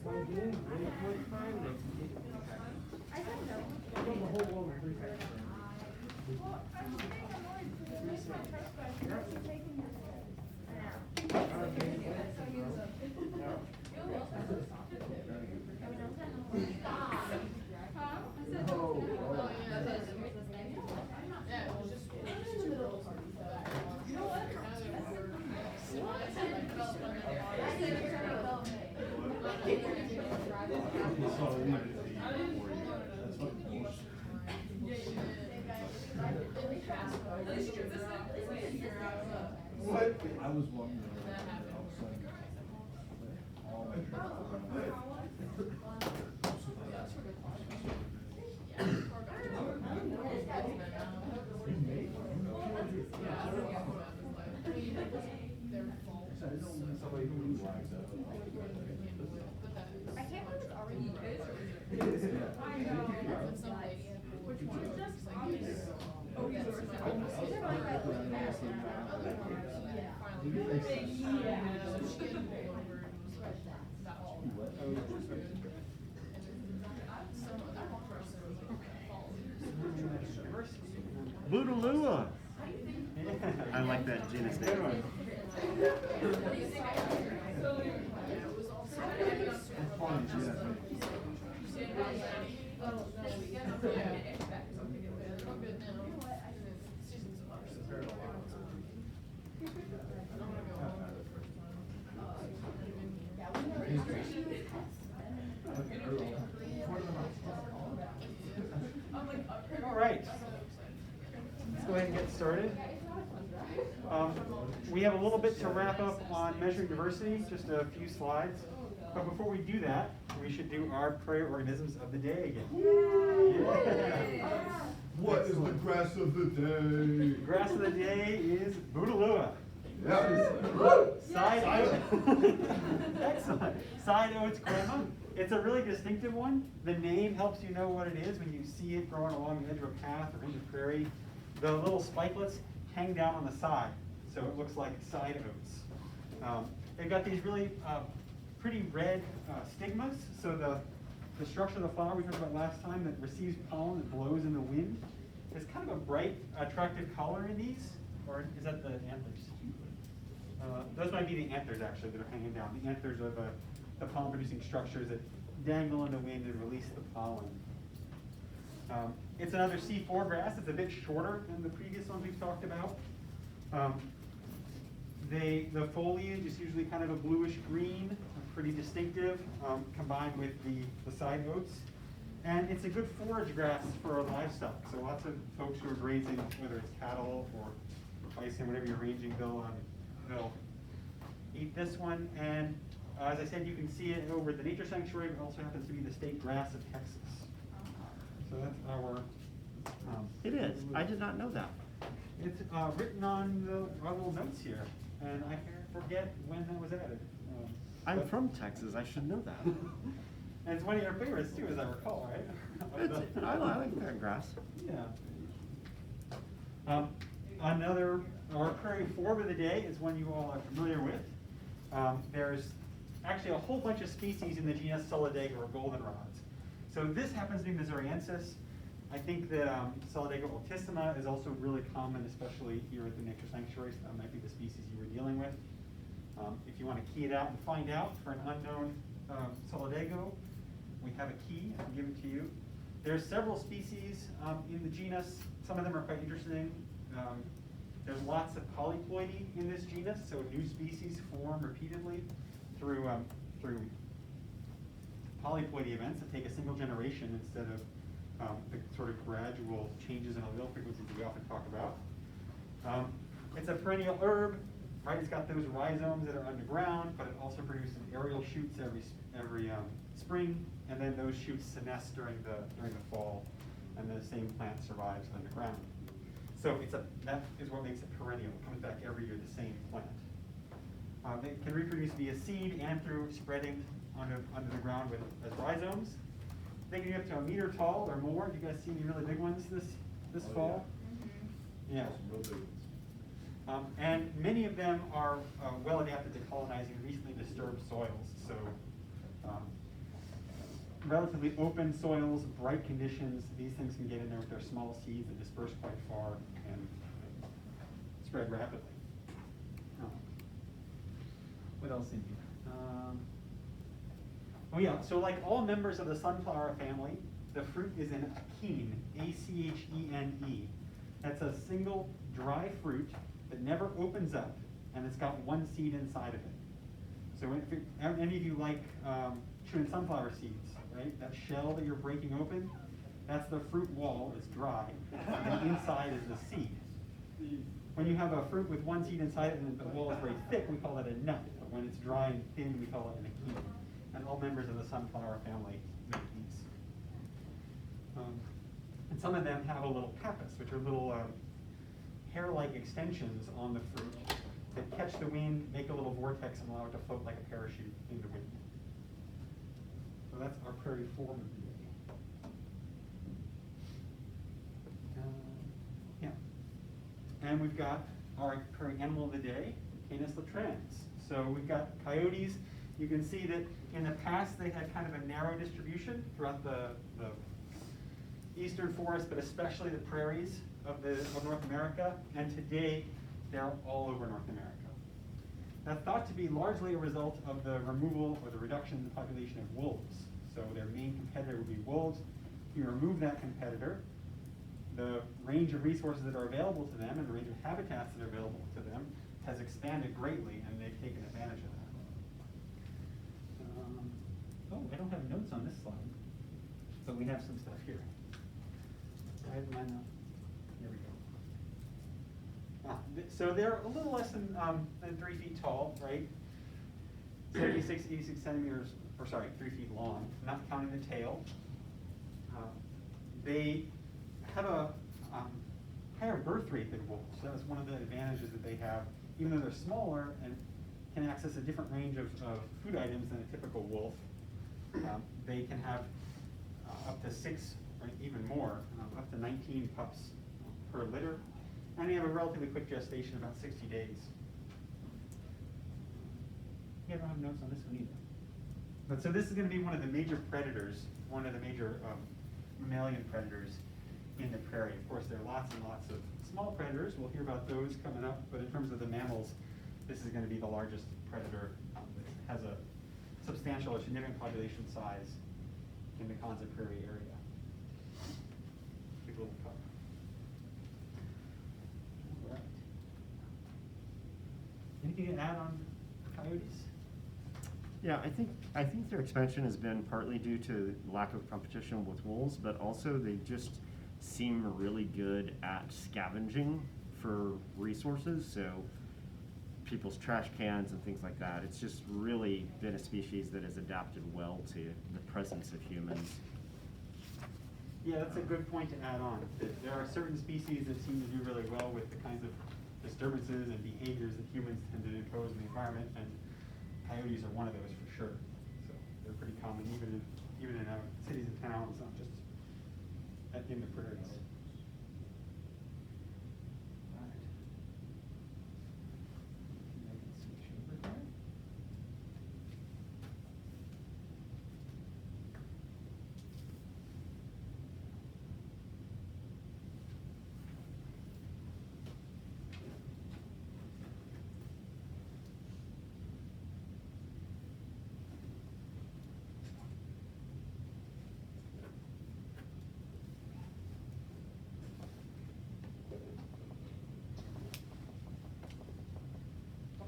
I was walking somebody who flags up. I can't believe it's already I know. Which one? Oh, yes. Bootalua. I like that genus name. All right, let's go ahead and get started. We have a little bit to wrap up on measuring diversity, just a few slides. But before we do that, we should do our prairie organisms of the day again. Yeah. What is the grass of the day? The grass of the day is Bootalua. Yeah. Side oats. Excellent. Side oats grandma. It's a really distinctive one. The name helps you know what it is when you see it growing along the edge of a path or in the prairie. The little spikelets hang down on the side, so it looks like side oats. They've got these really pretty red stigmas, so the structure of the flower we talked about last time that receives pollen that blows in the wind. There's kind of a bright, attractive color in these, or is that the anthers? Those might be the anthers actually that are hanging down. The anthers are the pollen-producing structures that dangle in the wind and release the pollen. It's another C4 grass. It's a bit shorter than the previous ones we've talked about. The foliage is usually kind of a bluish green, pretty distinctive, combined with the side oats. And it's a good forage grass for livestock. So lots of folks who are grazing, whether it's cattle or bison, whatever you're ranging, they'll eat this one. And as I said, you can see it over at the nature sanctuary. It also happens to be the state grass of Texas. So that's our. It is. I did not know that. It's written on our little notes here, and I forget when that was added. I'm from Texas. I should know that. And it's one of your favorites too, as I recall, right? I like that grass. Yeah. Our prairie forb of the day is one you all are familiar with. There's actually a whole bunch of species in the genus Solidago or goldenrods. So this happens to be Missouriensis. I think that Solidago altissima is also really common, especially here at the nature sanctuary, so that might be the species you were dealing with. If you want to key it out and find out for an unknown Solidago, we have a key. I can give it to you. There's several species in the genus. Some of them are quite interesting. There's lots of polyploidy in this genus, so new species form repeatedly through polyploidy events that take a single generation instead of the sort of gradual changes in allele frequencies that we often talk about. It's a perennial herb, right? It's got those rhizomes that are underground, but it also produces aerial shoots every spring, and then those shoots senesce during the fall, and the same plant survives underground. So that is what makes it perennial. It comes back every year, the same plant. They can reproduce via seed and through spreading under the ground as rhizomes. They can get up to a meter tall or more. Have you guys seen any really big ones this fall? Yeah. And many of them are well adapted to colonizing recently disturbed soils. So relatively open soils, bright conditions, these things can get in there with their small seeds and disperse quite far and spread rapidly. What else in here? Oh yeah, so like all members of the sunflower family, the fruit is an achene, A-C-H-E-N-E. That's a single dry fruit that never opens up, and it's got one seed inside of it. So if any of you like chewing sunflower seeds, right? That shell that you're breaking open, that's the fruit wall, it's dry, and the inside is the seed. When you have a fruit with one seed inside it and the wall is very thick, we call that a nut. But when it's dry and thin, we call it an achene. And all members of the sunflower family make these. And some of them have a little pappus, which are little hair-like extensions on the fruit that catch the wind, make a little vortex, and allow it to float like a parachute in the wind. So that's our prairie form of the day. Yeah. And we've got our prairie animal of the day, Canis latrans. So we've got coyotes. You can see that in the past they had kind of a narrow distribution throughout the eastern forest, but especially the prairies of North America. And today they're all over North America. That's thought to be largely a result of the removal or the reduction in the population of wolves. So their main competitor would be wolves. If you remove that competitor, the range of resources that are available to them and the range of habitats that are available to them has expanded greatly, and they've taken advantage of that. Oh, I don't have notes on this slide, so we have some stuff here. I have mine up. There we go. So they're a little less than 3 feet tall, right? 76, 86 centimeters, or sorry, 3 feet long, not counting the tail. They have a higher birth rate than wolves. So that's one of the advantages that they have, even though they're smaller and can access a different range of food items than a typical wolf. They can have up to 6, or even more, up to 19 pups per litter. And they have a relatively quick gestation, about 60 days. Yeah, I don't have notes on this one either. But so this is going to be one of the major predators, one of the major mammalian predators in the prairie. Of course, there are lots and lots of small predators. We'll hear about those coming up. But in terms of the mammals, this is going to be the largest predator that has a substantial or significant population size in the Kansa Prairie area. Big little cup. All right. Anything to add on coyotes? Yeah, I think their expansion has been partly due to lack of competition with wolves, but also they just seem really good at scavenging for resources. So people's trash cans and things like that. It's just really been a species that has adapted well to the presence of humans. Yeah, that's a good point to add on. That there are certain species that seem to do really well with the kinds of disturbances and behaviors that humans tend to impose in the environment, and coyotes are one of those for sure. So they're pretty common even in cities and towns, not just in the prairies. All right. I can switch over here.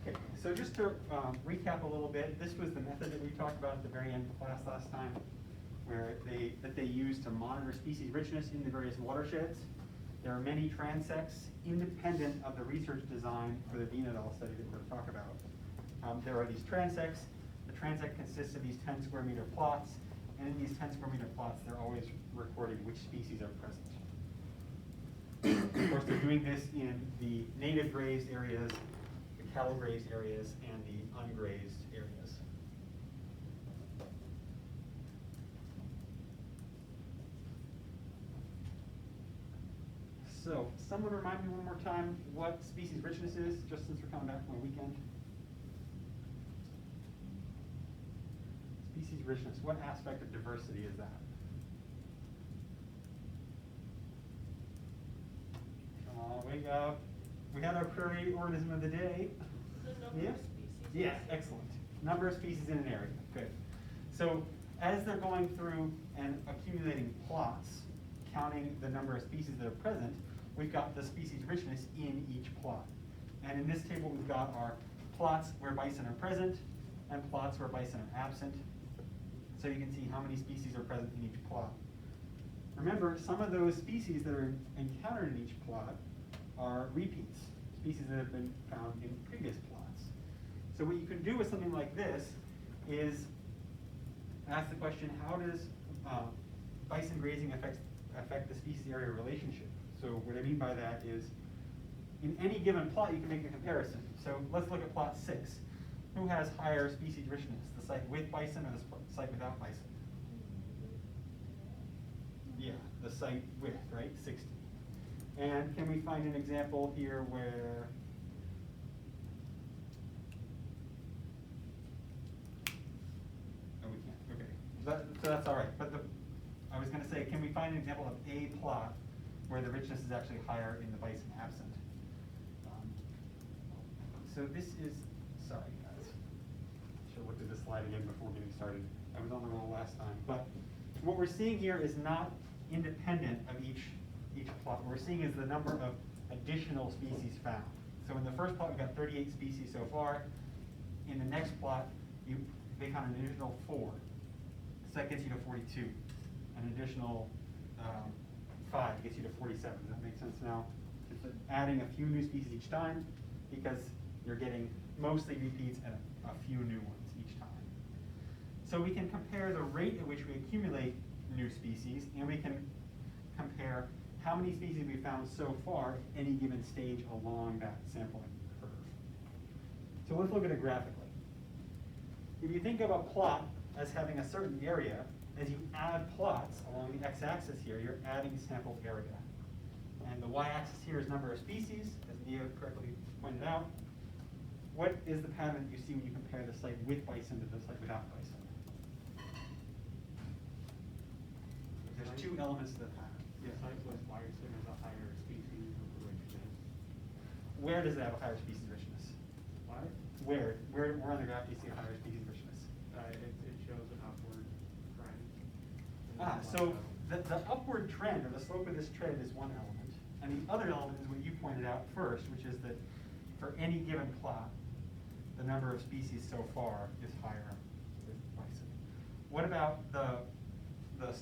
Okay, so just to recap a little bit, this was the method that we talked about at the very end of class last time, where they use to monitor species richness in the various watersheds. There are many transects independent of the research design for the Vienodal study that we're going to talk about. There are these transects. The transect consists of these 10 square meter plots, and in these 10 square meter plots, they're always recording which species are present. Of course, they're doing this in the native grazed areas, the cattle grazed areas, and the ungrazed areas. So, someone remind me one more time what species richness is, just since we're coming back from a weekend. Species species richness? What aspect of diversity is that? Come on, wake up. We had our prairie organism of the day. The number Yeah? of species. Yes, excellent. Number of species in an area, good. So as they're going through and accumulating plots, counting the number of species that are present, we've got the species richness in each plot. And in this table, we've got our plots where bison are present and plots where bison are absent. So you can see how many species are present in each plot. Remember, some of those species that are encountered in each plot are repeats, species that have been found in previous plots. So what you can do with something like this is ask the question, how does bison grazing affect the species area relationship? So what I mean by that is, in any given plot, you can make a comparison. So let's look at plot 6. Who has higher species richness, the site with bison or the site without bison? Yeah, the site with, right, 60. And can we find an example here where we can't, okay. So that's all right, but I was gonna say, can we find an example of a plot where the richness is actually higher in the bison absent? So this is, sorry guys, should have looked at this slide again before getting started. I was on the roll last time, but what we're seeing here is not independent of each plot. What we're seeing is the number of additional species found. So in the first plot, we've got 38 species so far. In the next plot, they found an additional 4. So that gets you to 42. An additional 5 gets you to 47. Does that make sense now? Just adding a few new species each time, because you're getting mostly repeats and a few new ones each time. So we can compare the rate at which we accumulate new species, and we can compare how many species we found so far at any given stage along that sampling curve. So let's look at it graphically. If you think of a plot as having a certain area, as you add plots along the x-axis here, you're adding sampled area. And the y-axis here is number of species, as Nia correctly pointed out. What is the pattern that you see when you compare the site with bison to the site without bison? There's 2 elements to the pattern. Yes. Site with bison is a higher species richness. Where does it have a higher species richness? What? Where on the graph do you see a higher species richness? It shows an upward trend. So the upward trend, or the slope of this trend, is one element. And the other element is what you pointed out first, which is that for any given plot, the number of species so far is higher with bison. What about the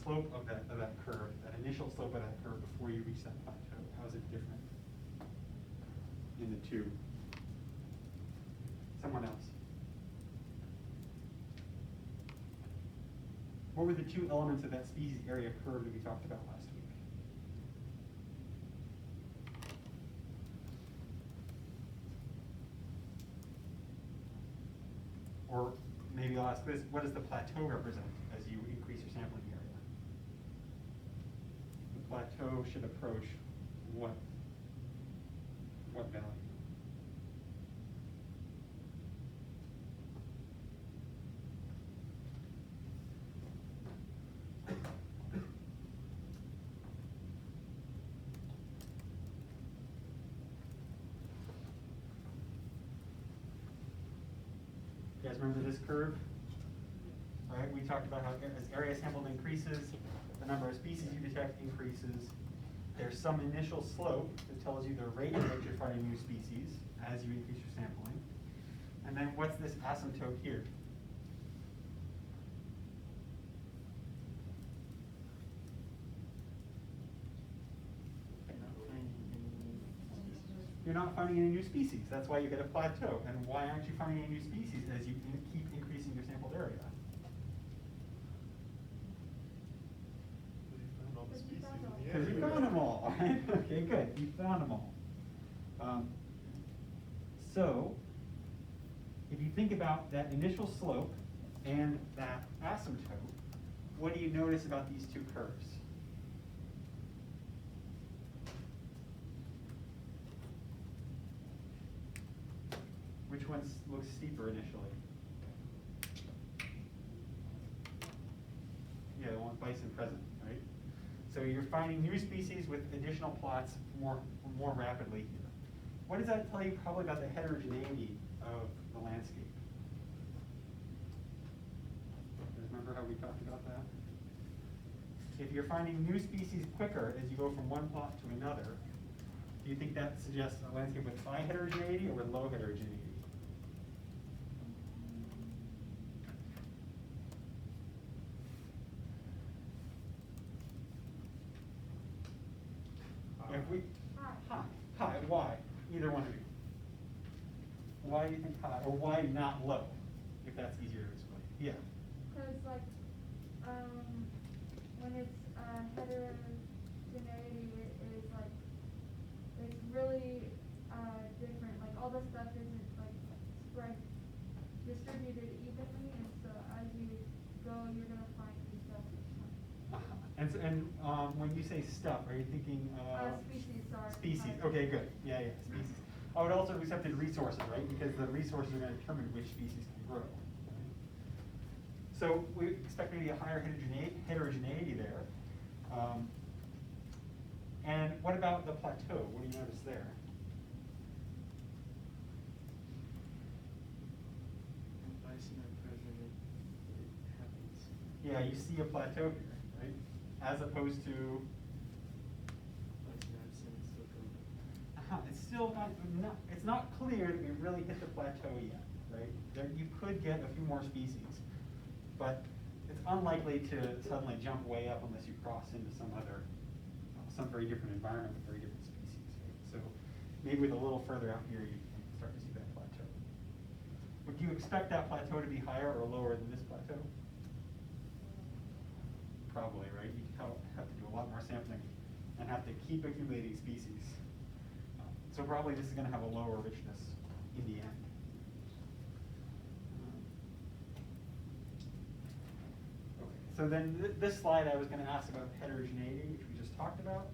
slope of that curve, that initial slope of that curve before you reach that plateau? How is it different in the 2? Someone else? What were the 2 elements of that species area curve that we talked about last week? Or maybe I'll ask this, what does the plateau represent as you increase your sampling area? The plateau should approach what value? You guys remember this curve? All right, we talked about how as area sampled increases, the number of species you detect increases. There's some initial slope that tells you the rate at which you're finding new species as you increase your sampling. And then what's this asymptote here? You're not finding any new species. That's why you get a plateau. And why aren't you finding any new species as you keep increasing your sampled area? Because you found them all, right? Okay, good. You found them all. So, if you think about that initial slope and that asymptote, what do you notice about these 2 curves? Which one looks steeper initially? So you're finding new species with additional plots more rapidly here. What does that tell you probably about the heterogeneity of the landscape? Remember how we talked about that? If you're finding new species quicker as you go from one plot to another, do you think that suggests a landscape with high heterogeneity or with low heterogeneity? If we, high, why? Either one of you. Why do you think high, or why not low, if that's easier to explain? Yeah. Because like, when it's heterogeneity, it is like, it's really different. Like all the stuff isn't like spread, distributed evenly, and so as you go, you're gonna find new stuff each time. And when you say stuff, are you thinking Species, sorry. Species. Okay, good. Yeah, species. I would also have accepted resources, right? Because the resources are going to determine which species can grow. Right? So we expect maybe a higher heterogeneity there. And what about the plateau? What do you notice there? Bison are present, it happens. Yeah, you see a plateau here, right? As opposed to, Bison absent, it's still going. it's still not, it's not clear that we really hit the plateau yet, right? You could get a few more species, but it's unlikely to suddenly jump way up unless you cross into some very different environment with very different species, right? So maybe with a little further out here, you can start to see that plateau. Would you expect that plateau to be higher or lower than this plateau? Probably, right? You have to do a lot more sampling and have to keep accumulating species. So probably this is going to have a lower richness in the end. Okay. So then this slide I was going to ask about heterogeneity, which we just talked about.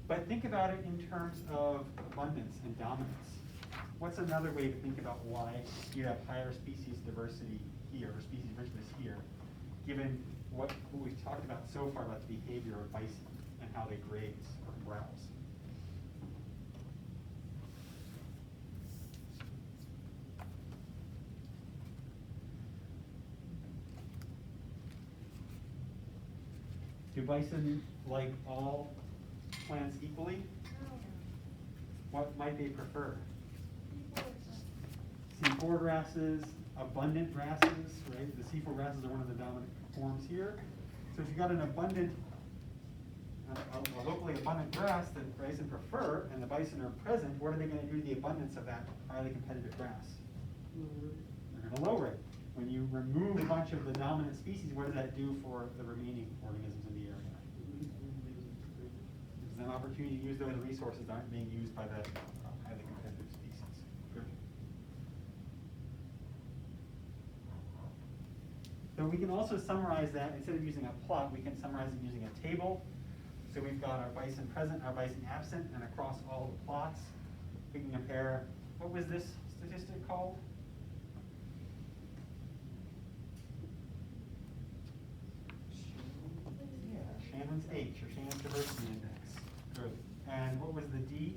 But think about it in terms of abundance and dominance. What's another way to think about why you have higher species diversity here, or species richness here, given what we've talked about so far about the behavior of bison and how they graze or browse? Do bison like all plants equally? What might they prefer? C4 grasses, abundant grasses, right? The C4 grasses are one of the dominant forms here. So if you've got an abundant, a locally abundant grass that bison prefer, and the bison are present, what are they going to do to the abundance of that highly competitive grass? They're going to lower it. When you remove a bunch of the dominant species, what does that do for the remaining organisms in the area? There's an opportunity to use those resources that aren't being used by the highly competitive species. Good. So we can also summarize that, instead of using a plot, we can summarize it using a table. So we've got our bison present, our bison absent, and across all the plots, we can compare, what was this statistic called? Yeah, Shannon's H, or Shannon's Diversity Index. Good. And what was the D?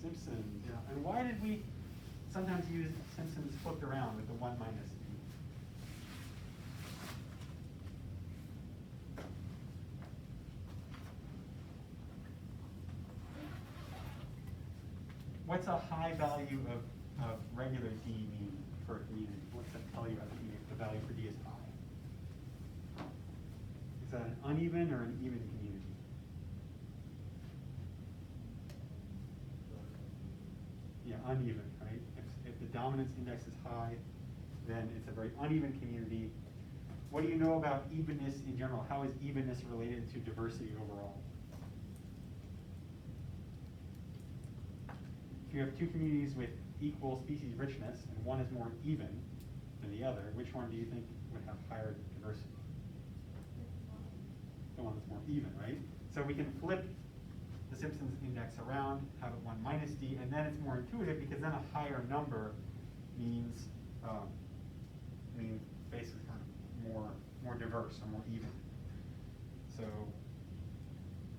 Simpsons, yeah. And why did we sometimes use Simpsons flipped around with the 1 minus D? What's a high value of regular D mean for a community? What's that tell you about the community if the value for D is high? Is that an uneven or an even community? Yeah, uneven, right? If the dominance index is high, then it's a very uneven community. What do you know about evenness in general? How is evenness related to diversity overall? If you have two communities with equal species richness, and one is more even than the other, which one do you think would have higher diversity? The one that's more even, right? So we can flip the Simpsons index around, have it 1 minus D, and then it's more intuitive because then a higher number means basically kind of more more diverse or more even. So,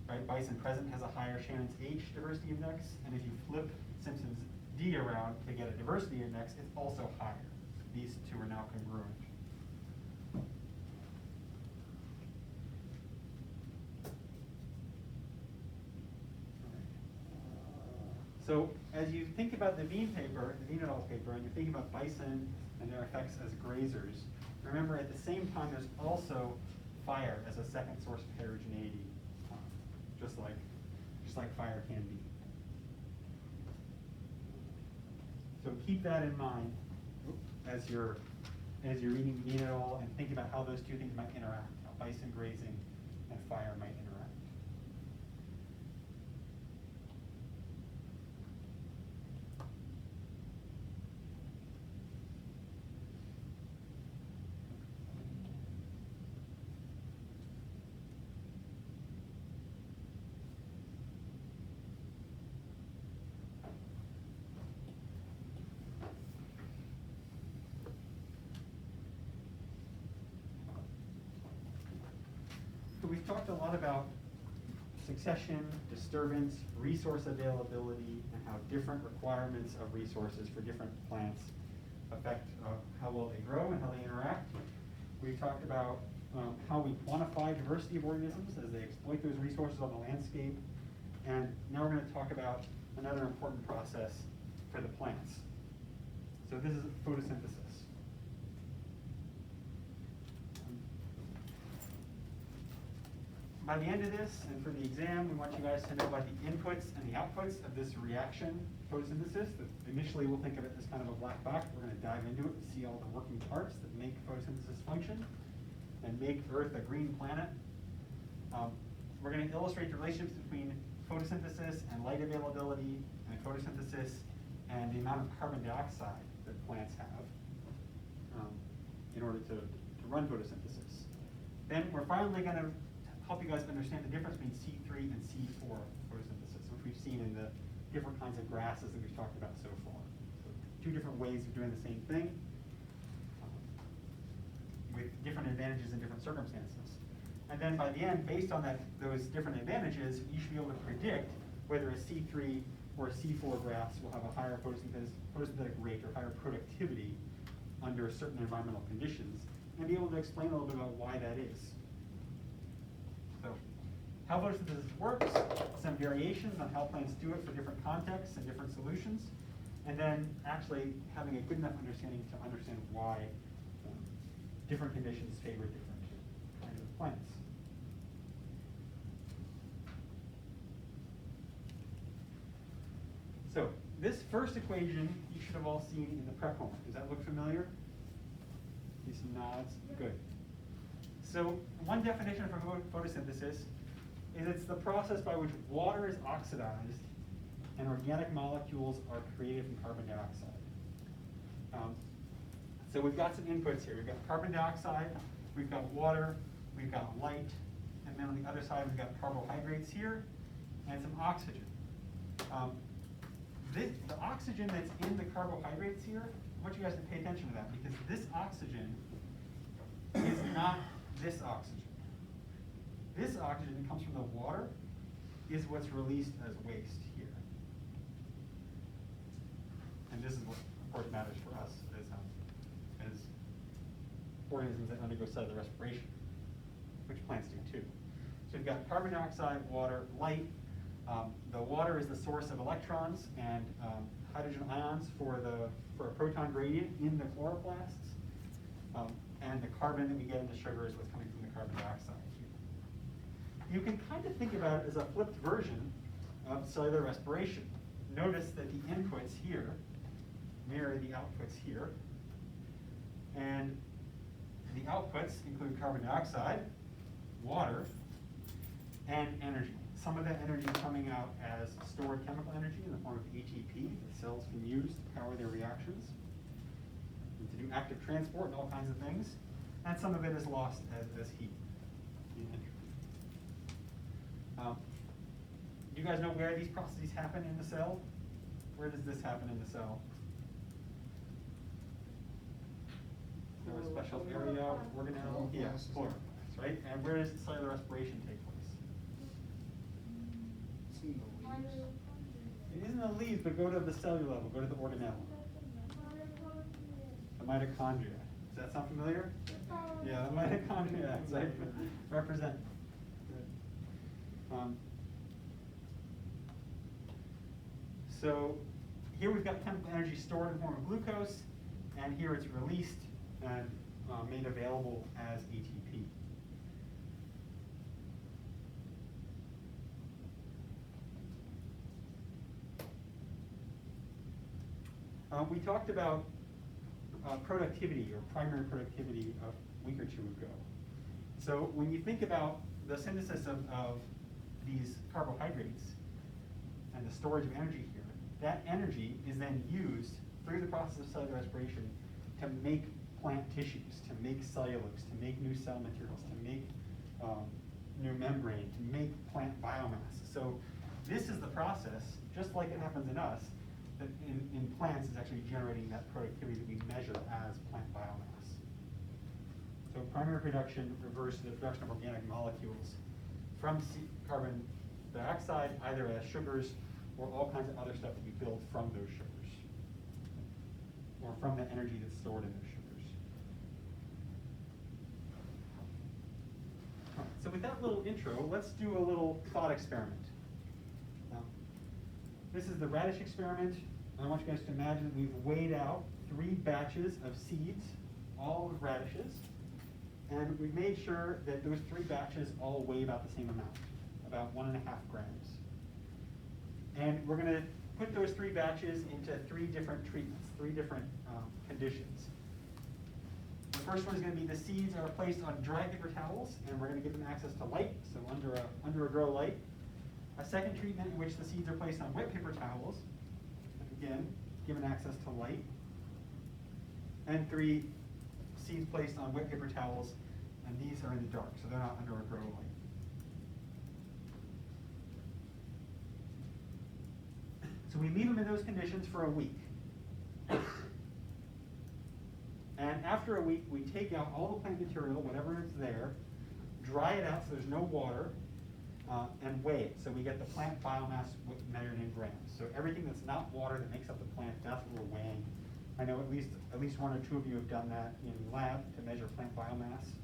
right, bison present has a higher Shannon's H diversity index, and if you flip Simpson's D around to get a diversity index, it's also higher. These two are now congruent. So as you think about the Veen paper, the Veen et al. Paper, and you're thinking about bison and their effects as grazers, remember at the same time there's also fire as a second source of heterogeneity, just like fire can be. So keep that in mind as you're reading Veen et al. And think about how those two things might interact, how bison grazing and fire might interact. So we've talked a lot about succession, disturbance, resource availability, and how different requirements of resources for different plants affect how well they grow and how they interact. We've talked about how we quantify diversity of organisms as they exploit those resources on the landscape. And now we're going to talk about another important process for the plants. So this is photosynthesis. By the end of this, and for the exam, we want you guys to know about the inputs and the outputs of this reaction, photosynthesis. That initially, we'll think of it as kind of a black box. We're going to dive into it and see all the working parts that make photosynthesis function and make Earth a green planet. We're going to illustrate the relationships between photosynthesis and light availability, and photosynthesis and the amount of carbon dioxide that plants have in order to run photosynthesis. Then we're finally going to help you guys understand the difference between C3 and C4 photosynthesis, which we've seen in the different kinds of grasses that we've talked about so far. So two different ways of doing the same thing with different advantages in different circumstances. And then by the end, based on those different advantages, you should be able to predict whether a C3 or a C4 grass will have a higher photosynthetic rate or higher productivity under certain environmental conditions, and be able to explain a little bit about why that is. So, how photosynthesis works, some variations on how plants do it for different contexts and different solutions, and then actually having a good enough understanding to understand why different conditions favor different kinds of plants. So, this first equation you should have all seen in the prep homework. Does that look familiar? See some nods? Good. So one definition for photosynthesis is it's the process by which water is oxidized and organic molecules are created from carbon dioxide. So we've got some inputs here. We've got carbon dioxide, we've got water, we've got light, and then on the other side we've got carbohydrates here and some oxygen. The oxygen that's in the carbohydrates here, I want you guys to pay attention to that, because this oxygen is not this oxygen. This oxygen that comes from the water is what's released as waste here. And this is what, of course, matters for us as organisms that undergo cellular respiration, which plants do too. So we've got carbon dioxide, water, light. The water is the source of electrons and hydrogen ions for a proton gradient in the chloroplasts. And the carbon that we get in the sugar is what's coming from the carbon dioxide here. You can kind of think about it as a flipped version of cellular respiration. Notice that the inputs here mirror the outputs here. And the outputs include carbon dioxide, water, and energy. Some of that energy coming out as stored chemical energy in the form of ATP that cells can use to power their reactions, and to do active transport and all kinds of things. And some of it is lost as heat in entropy. Do you guys know where these processes happen in the cell? Where does this happen in the cell? Is there a special special area, organelle, yeah, plural, right? And where does cellular respiration take place? It isn't the leaves, but go to the cellular level, go to the organelle. The mitochondria. Does that sound familiar? Yeah, the mitochondria, right? Represent. Good. So here we've got chemical energy stored in the form of glucose, and here it's released and made available as ATP. We talked about productivity or primary productivity a week or two ago. So when you think about the synthesis of these carbohydrates and the storage of energy here, that energy is then used through the process of cellular respiration to make plant tissues, to make cellulose, to make new cell materials, to make new membrane, to make plant biomass. So this is the process, just like it happens in us, that in plants is actually generating that productivity that we measure as plant biomass. So primary production refers to the production of organic molecules from carbon dioxide, either as sugars or all kinds of other stuff that we build from those sugars, or from the energy that's stored in those sugars. All right, so with that little intro, let's do a little thought experiment. This is the radish experiment. I want you guys to imagine that we've weighed out 3 batches of seeds, all with radishes, and we've made sure that those 3 batches all weigh about the same amount, about 1.5 grams. And we're going to put those 3 batches into 3 different treatments, 3 different conditions. The first one is going to be the seeds are placed on dry paper towels, and we're going to give them access to light, so under a grow light. A second treatment in which the seeds are placed on wet paper towels, again, given access to light. And 3 seeds placed on wet paper towels, and these are in the dark, so they're not under a grow light. So we leave them in those conditions for a week. And after a week, we take out all the plant material, whatever is there, dry it out so there's no water, and weigh it. So we get the plant biomass measured in grams. So everything that's not water that makes up the plant, that's what we're weighing. I know at least 1 or 2 of you have done that in lab to measure plant biomass.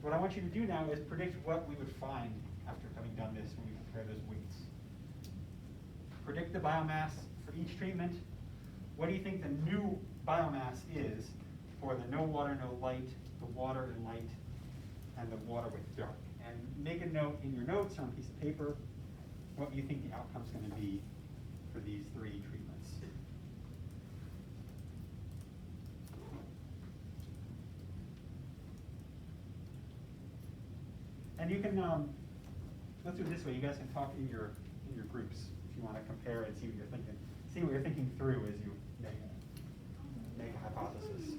What I want you to do now is predict what we would find after having done this when we compare those weights. Predict the biomass for each treatment. What do you think the new biomass is for the no water, no light, the water and light, and the water with dark? And make a note in your notes on a piece of paper what you think the outcome's going to be for these 3 treatments. And you can, let's do it this way. You guys can talk in your groups if you want to compare and see what you're thinking through as you make a hypothesis.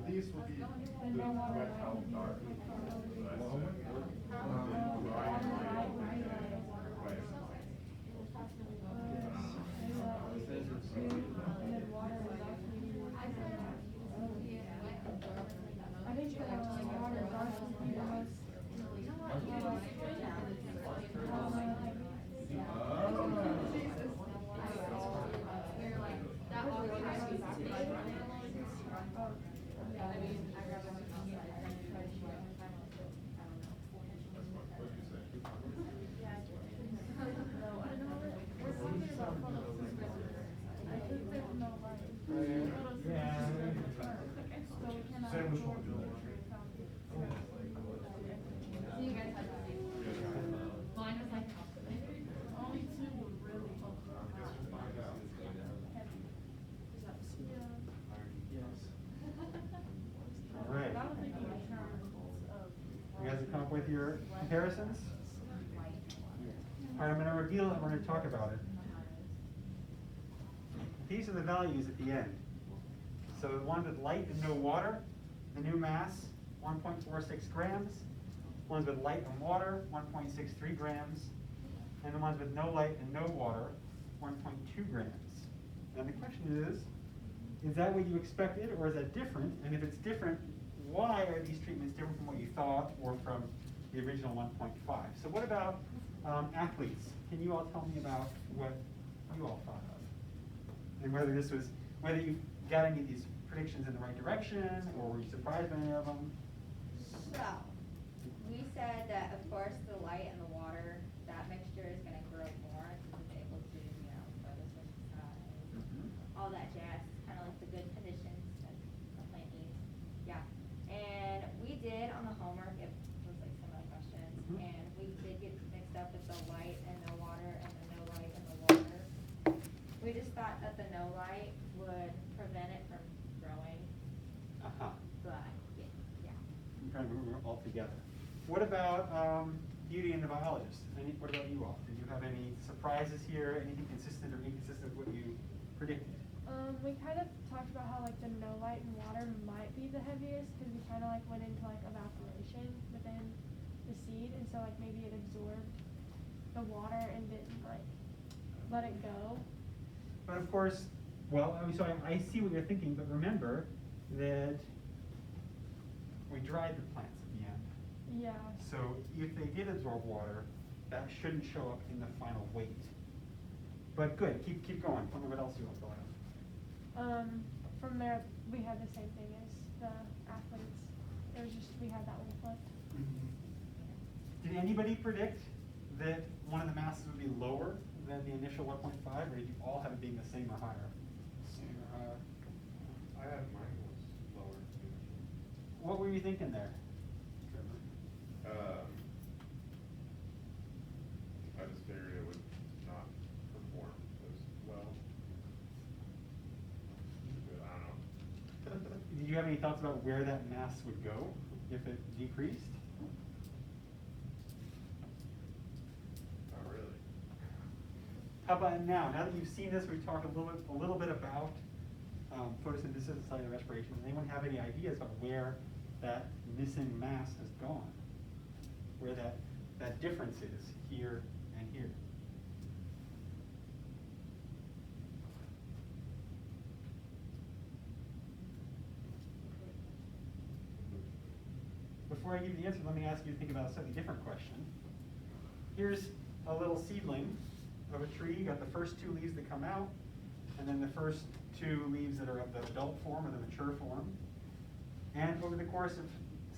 These will be the wet how dark. your comparisons? All right, I'm going to reveal it, we're going to talk about it. These are the values at the end. So the one with light and no water, the new mass, 1.46 grams. Ones with light and water, 1.63 grams. And the ones with no light and no water, 1.2 grams. And the question is that what you expected, or is that different? And if it's different, why are these treatments different from what you thought or from the original 1.5? So what about athletes? Can you all tell me about what you all thought of? And whether you got any of these predictions in the right direction, or were you surprised by any of them? So, we said that of course the light and the water, that mixture is going to grow more because it's able to, further synthesize, all that jazz, kind of like the good conditions that a plant needs. Yeah. And we did on the homework, it was like similar questions, and we did get mixed up with the light and the water and the no light and the water. We just thought that the no light would prevent it from growing, but yeah. I'm trying to remember all together. What about Beauty and the biologist? What about you all? Did you have any surprises here? Anything consistent or inconsistent with what you predicted? We kind of talked about how like the no light and water might be the heaviest because we kind of like went into like evaporation within the seed, and so like maybe it absorbed the water and didn't like let it go. But of course, well, so I see what you're thinking, but remember that we dried the plants at the end. Yeah. So if they did absorb water, that shouldn't show up in the final weight. But good, keep going. Tell me what else you all thought of. From there, we had the same thing as the athletes. It was just, we had that one flipped. Did anybody predict that one of the masses would be lower than the initial 1.5, or did you all have it being the same or higher? Same or higher? I had mine was lower. What were you thinking there? I just figured it would not perform as well. But I don't know. Did you have any thoughts about where that mass would go if it decreased? Not really. How about now? Now that you've seen this, we've talked a little bit about photosynthesis and cellular respiration. Does anyone have any ideas about where that missing mass has gone? Where that difference is here and here? Before I give you the answer, let me ask you to think about a slightly different question. Here's a little seedling of a tree. You got the first two leaves that come out, and then the first two leaves that are of the adult form or the mature form. And over the course of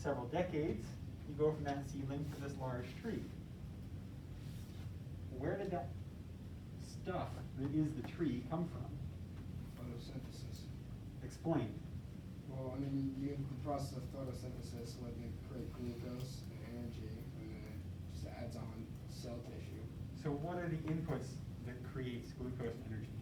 several decades, you go from that seedling to this large tree. Where did that stuff that is the tree come from? Photosynthesis. Explain. Well, I mean, the process of photosynthesis would create glucose and energy, and then it just adds on cell tissue. So what are the inputs that creates glucose and energy?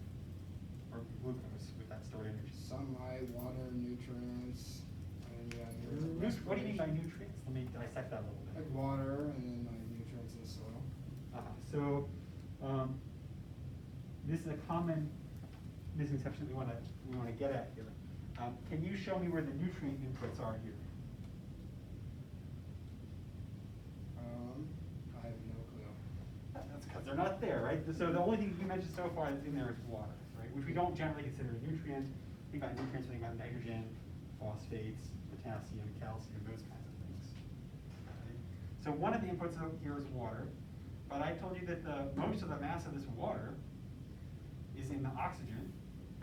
Or glucose with that stored energy? Sunlight, water, nutrients, and you have your What do you mean by respiration. nutrients? Let me dissect that a little bit. Like water, and then like nutrients in the soil. So this is a common misconception we want to get at here. Can you show me where the nutrient inputs are here? I have no clue. That's because they're not there, right? So the only thing you mentioned so far that's in there is water, right? Which we don't generally consider a nutrient. Think about nutrients, think about nitrogen, phosphates, potassium, calcium, those kinds of things. Right? So one of the inputs here is water, but I told you that most of the mass of this water is in the oxygen,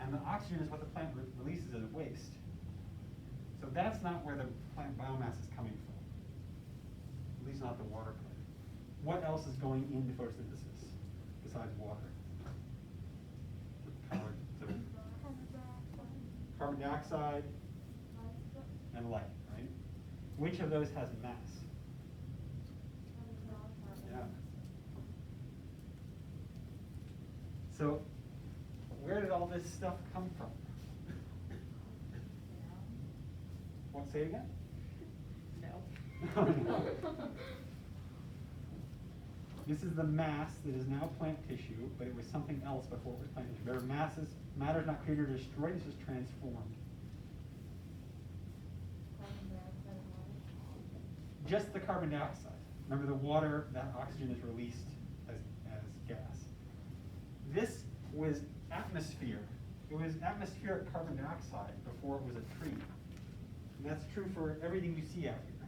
and the oxygen is what the plant releases as waste. So that's not where the plant biomass is coming from, at least not the water part. What else is going into photosynthesis besides water? Carbon dioxide and light, right? Which of those has mass? Yeah. So where did all this stuff come from? Want to say it again? No. No. This is the mass that is now plant tissue, but it was something else before it was plant tissue. There are masses, matter is not created or destroyed, this is transformed. Carbon dioxide and water. Just the carbon dioxide. Remember the water, that oxygen is released as gas. This was atmosphere. It was atmospheric carbon dioxide before it was a tree. And that's true for everything you see out here.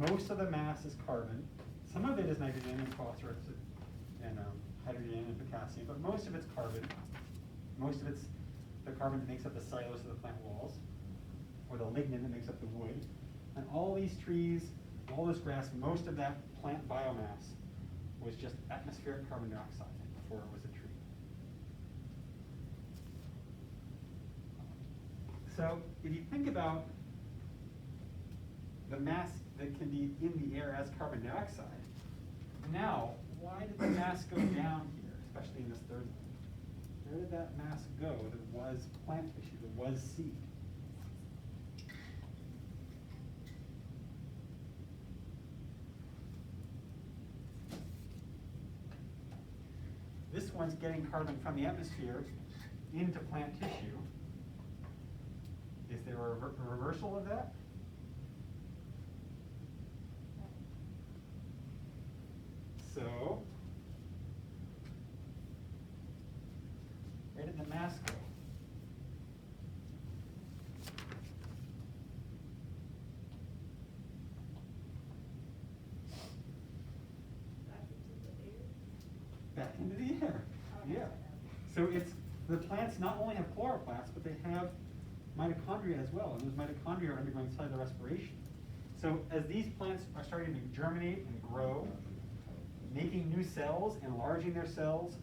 Most of the mass is carbon. Some of it is nitrogen and phosphorus and hydrogen and potassium, but most of it's carbon. Most of it's the carbon that makes up the cellulose of the plant walls, or the lignin that makes up the wood. And all these trees, all this grass, most of that plant biomass was just atmospheric carbon dioxide before it was a tree. So if you think about the mass that can be in the air as carbon dioxide, now, why did the mass go down here, especially in this third one? Where did that mass go that was plant tissue, that was seed? This one's getting carbon from the atmosphere into plant tissue. Is there a reversal of that? So, where did the mass go? Back into the air. Yeah. So it's, the plants not only have chloroplasts, but they have mitochondria as well, and those mitochondria are undergoing cellular respiration. So as these plants are starting to germinate and grow, making new cells, enlarging their cells,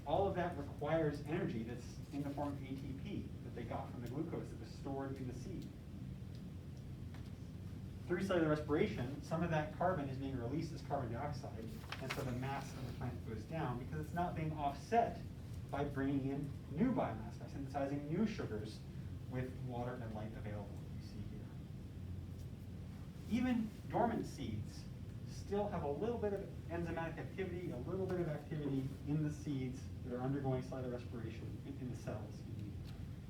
all of that requires energy that's in the form of ATP that they got from the glucose that was stored in the seed. Through cellular respiration, some of that carbon is being released as carbon dioxide, and so the mass of the plant goes down because it's not being offset by bringing in new biomass, by synthesizing new sugars with water and light available, you see here. Even dormant seeds still have a little bit of enzymatic activity, a little bit of activity in the seeds that are undergoing cellular respiration, in the cells,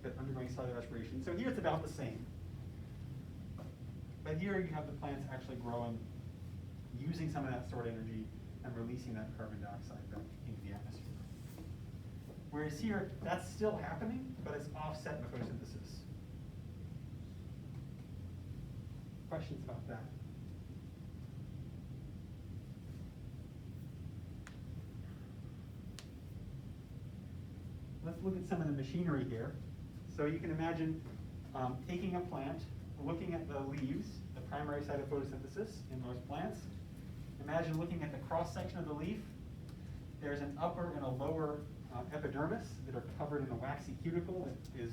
that are undergoing cellular respiration. So here it's about the same. But here you have the plants actually growing, using some of that stored energy and releasing that carbon dioxide back into the atmosphere. Whereas here, that's still happening, but it's offset by photosynthesis. Questions about that? Let's look at some of the machinery here. So you can imagine taking a plant, looking at the leaves, the primary site of photosynthesis in most plants. Imagine looking at the cross-section of the leaf. There's an upper and a lower epidermis that are covered in a waxy cuticle that is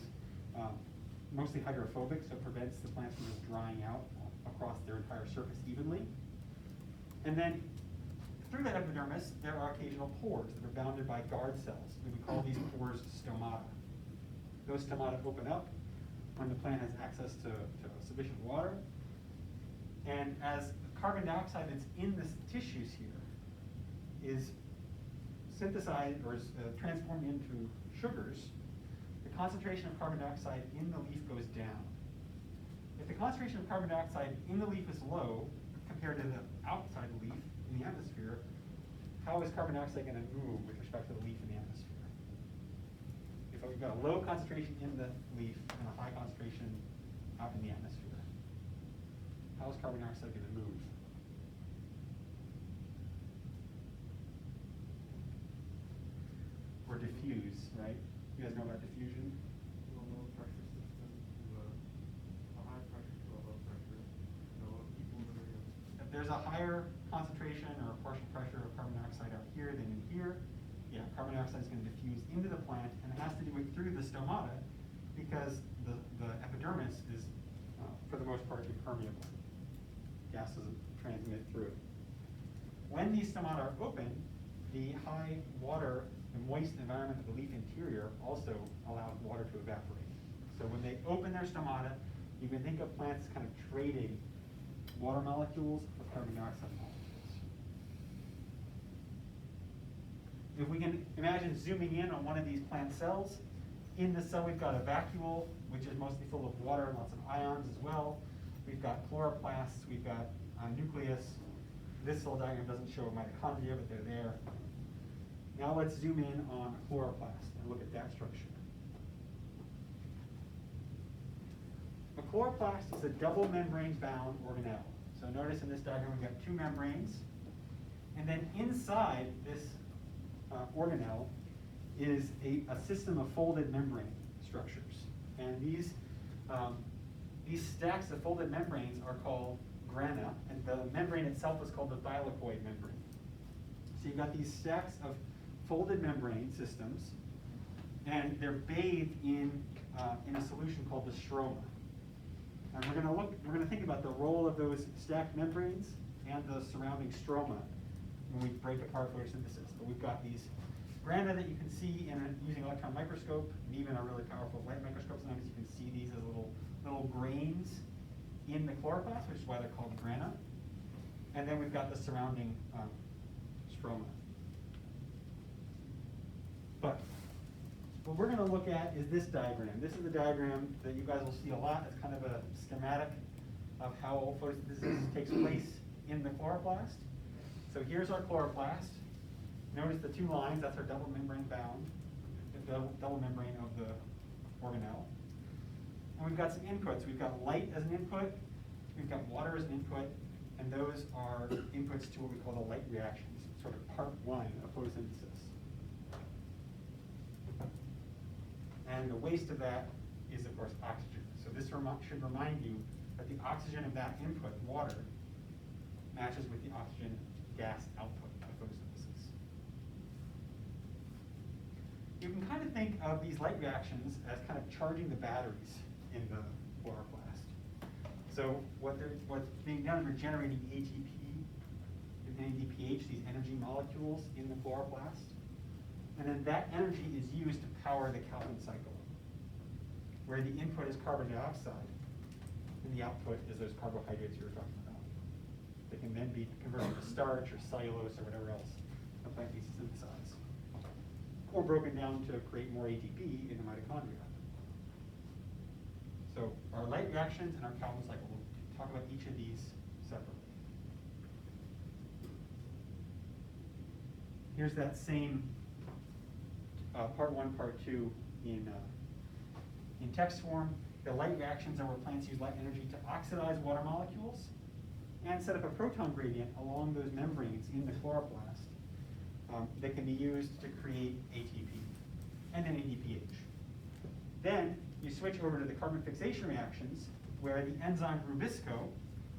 mostly hydrophobic, so it prevents the plants from just drying out across their entire surface evenly. And then through that epidermis, there are occasional pores that are bounded by guard cells. We would call these pores stomata. Those stomata open up when the plant has access to sufficient water. And as carbon dioxide that's in the tissues here is synthesized or is transformed into sugars, the concentration of carbon dioxide in the leaf goes down. If the concentration of carbon dioxide in the leaf is low compared to the outside leaf in the atmosphere, how is carbon dioxide going to move with respect to the leaf in the atmosphere? If we've got a low concentration in the leaf and a high concentration out in the atmosphere, how is carbon dioxide going to move? Or diffuse, right? You guys know about diffusion? A low pressure system to a high pressure to a low pressure. So equilibrium. If there's a higher concentration or a partial pressure of carbon dioxide out here than in here, yeah, carbon dioxide is going to diffuse into the plant, and it has to do it through the stomata because the epidermis is, for the most part, impermeable. Gas doesn't transmit through it. When these stomata are open, the high water, the moist environment of the leaf interior also allows water to evaporate. So when they open their stomata, you can think of plants kind of trading water molecules for carbon dioxide molecules. if we can imagine zooming in on one of these plant cells, in the cell we've got a vacuole, which is mostly full of water and lots of ions as well. We've got chloroplasts, we've got a nucleus. This cell diagram doesn't show mitochondria, but they're there. Now let's zoom in on a chloroplast and look at that structure. A chloroplast is a double membrane bound organelle. So notice in this diagram we've got two membranes, and then inside this organelle is a system of folded membrane structures. And these stacks of folded membranes are called grana, and the membrane itself is called the thylakoid membrane. So you've got these stacks of folded membrane systems, and they're bathed in a solution called the stroma. And we're going to think about the role of those stacked membranes and the surrounding stroma when we break apart photosynthesis. But we've got these grana that you can see using electron microscope, and even a really powerful light microscope. Sometimes you can see these as little grains in the chloroplast, which is why they're called grana. And then we've got the surrounding stroma. But what we're going to look at is this diagram. This is the diagram that you guys will see a lot. It's kind of a schematic of how photosynthesis takes place in the chloroplast. So here's our chloroplast. Notice the two lines, that's our double membrane bound, the double membrane of the organelle. And we've got some inputs. We've got light as an input, we've got water as an input, and those are inputs to what we call the light reactions, sort of part one of photosynthesis. And the waste of that is, of course, oxygen. So this should remind you that the oxygen of that input, water, matches with the oxygen gas output of photosynthesis. You can kind of think of these light reactions as kind of charging the batteries in the chloroplast. So what's being done is we're generating ATP and NADPH, these energy molecules in the chloroplast. And then that energy is used to power the Calvin cycle, where the input is carbon dioxide and the output is those carbohydrates you were talking about. They can then be converted to starch or cellulose or whatever else the plant needs to synthesize, or broken down to create more ATP in the mitochondria. So our light reactions and our Calvin cycle, we'll talk about each of these separately. Here's that same part one, part two in text form. The light reactions are where plants use light energy to oxidize water molecules and set up a proton gradient along those membranes in the chloroplast that can be used to create ATP and then NADPH. Then you switch over to the carbon fixation reactions, where the enzyme rubisco,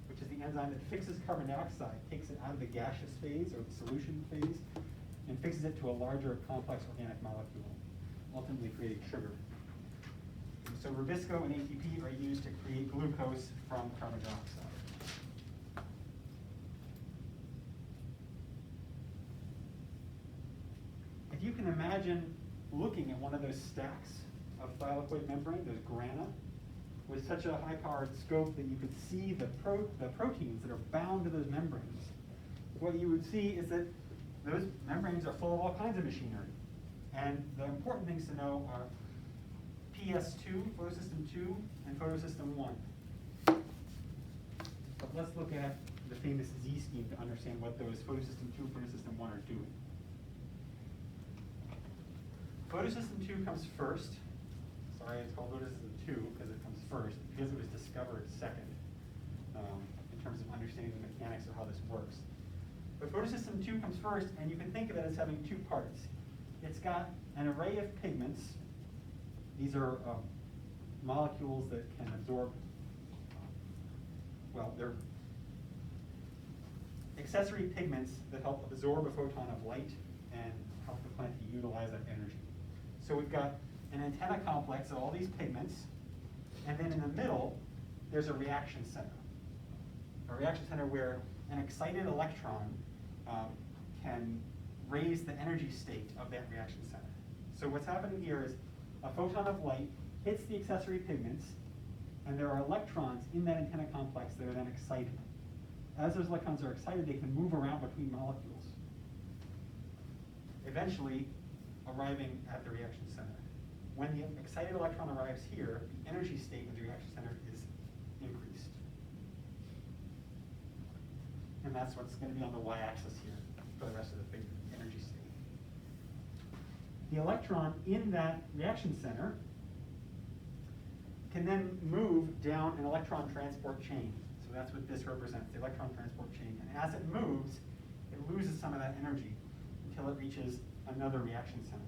which is the enzyme that fixes carbon dioxide, takes it out of the gaseous phase or the solution phase and fixes it to a larger complex organic molecule, ultimately creating sugar. And so rubisco and ATP are used to create glucose from carbon dioxide. If you can imagine looking at one of those stacks of thylakoid membrane, those grana, with such a high-powered scope that you could see the proteins that are bound to those membranes, what you would see is that those membranes are full of all kinds of machinery. And the important things to know are PS2, photosystem 2, and photosystem 1. But let's look at the famous Z scheme to understand what those photosystem 2 and photosystem 1 are doing. Photosystem 2 comes first. Sorry, it's called photosystem 2 because it comes first, because it was discovered second in terms of understanding the mechanics of how this works. But photosystem 2 comes first, and you can think of it as having two parts. It's got an array of pigments. These are molecules that can absorb, they're accessory pigments that help absorb a photon of light and help the plant to utilize that energy. So we've got an antenna complex of all these pigments, and then in the middle, there's a reaction center. A reaction center where an excited electron can raise the energy state of that reaction center. So what's happening here is a photon of light hits the accessory pigments, and there are electrons in that antenna complex that are then excited. As those electrons are excited, they can move around between molecules. eventually arriving at the reaction center. When the excited electron arrives here, the energy state of the reaction center is increased. And that's what's going to be on the y-axis here for the rest of the figure, the energy state. The electron in that reaction center can then move down an electron transport chain. So that's what this represents, the electron transport chain. And as it moves, it loses some of that energy until it reaches another reaction center.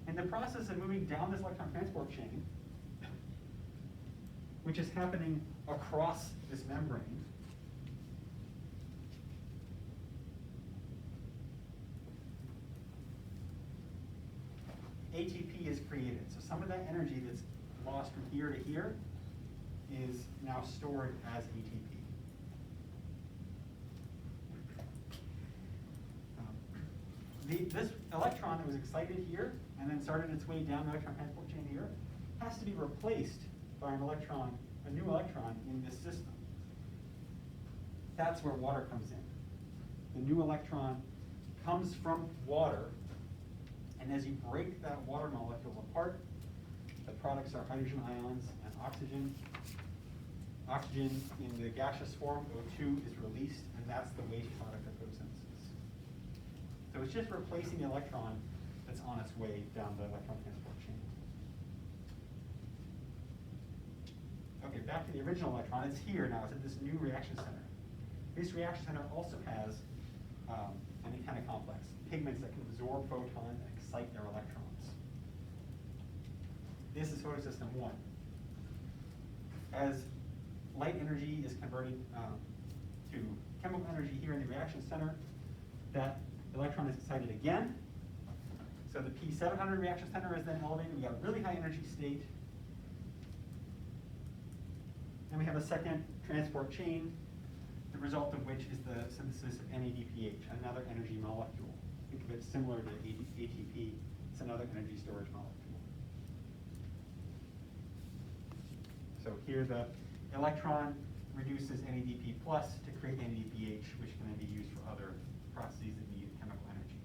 In the process of moving down this electron transport chain, which is happening across this membrane, ATP is created. So some of that energy that's lost from here to here is now stored as ATP. This electron that was excited here and then started its way down the electron transport chain here has to be replaced by an electron, a new electron in this system. That's where water comes in. The new electron comes from water, and as you break that water molecule apart, the products are hydrogen ions and oxygen. Oxygen in the gaseous form, O2, is released, and that's the waste product of photosynthesis. So it's just replacing the electron that's on its way down the electron transport chain. Okay, back to the original electron. It's here now. It's at this new reaction center. This reaction center also has an antenna complex, pigments that can absorb photons and excite their electrons. This is photosystem 1. As light energy is converted to chemical energy here in the reaction center, that electron is excited again. So the P700 reaction center is then elevated. We got a really high energy state. And we have a second transport chain, the result of which is the synthesis of NADPH, another energy molecule. Think of it similar to ATP. It's another energy storage molecule. So here the electron reduces NADP plus to create NADPH, which can then be used for other processes that need chemical energy.